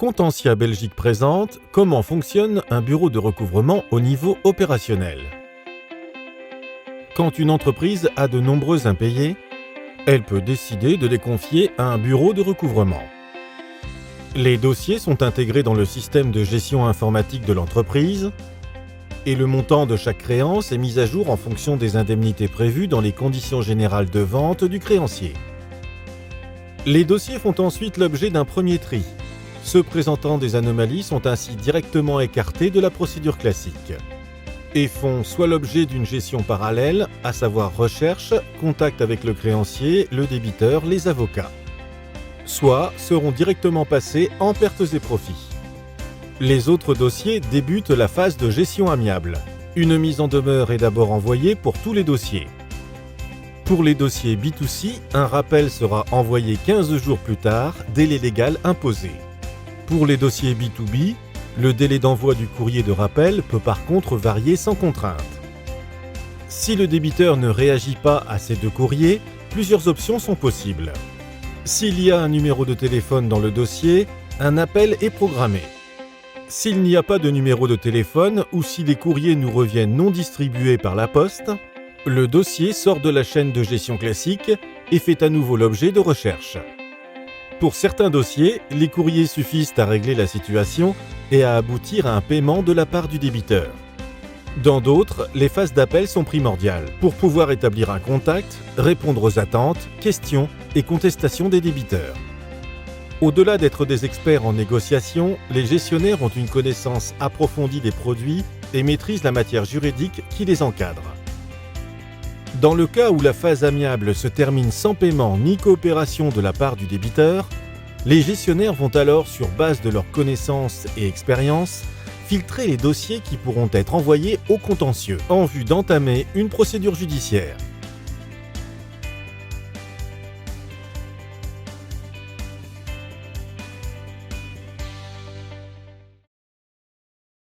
Contentia Belgique présente comment fonctionne un bureau de recouvrement au niveau opérationnel. Quand une entreprise a de nombreux impayés, elle peut décider de les confier à un bureau de recouvrement. Les dossiers sont intégrés dans le système de gestion informatique de l'entreprise et le montant de chaque créance est mis à jour en fonction des indemnités prévues dans les conditions générales de vente du créancier. Les dossiers font ensuite l'objet d'un premier tri. Ceux présentant des anomalies sont ainsi directement écartés de la procédure classique et font soit l'objet d'une gestion parallèle, à savoir recherche, contact avec le créancier, le débiteur, les avocats, soit seront directement passés en pertes et profits. Les autres dossiers débutent la phase de gestion amiable. Une mise en demeure est d'abord envoyée pour tous les dossiers. Pour les dossiers B2C, un rappel sera envoyé 15 jours plus tard, délai légal imposé. Pour les dossiers B2B, le délai d'envoi du courrier de rappel peut par contre varier sans contrainte. Si le débiteur ne réagit pas à ces deux courriers, plusieurs options sont possibles. S'il y a un numéro de téléphone dans le dossier, un appel est programmé. S'il n'y a pas de numéro de téléphone ou si les courriers nous reviennent non distribués par la poste, le dossier sort de la chaîne de gestion classique et fait à nouveau l'objet de recherche. Pour certains dossiers, les courriers suffisent à régler la situation et à aboutir à un paiement de la part du débiteur. Dans d'autres, les phases d'appel sont primordiales pour pouvoir établir un contact, répondre aux attentes, questions et contestations des débiteurs. Au-delà d'être des experts en négociation, les gestionnaires ont une connaissance approfondie des produits et maîtrisent la matière juridique qui les encadre. Dans le cas où la phase amiable se termine sans paiement ni coopération de la part du débiteur, les gestionnaires vont alors, sur base de leurs connaissances et expériences, filtrer les dossiers qui pourront être envoyés au contentieux en vue d'entamer une procédure judiciaire.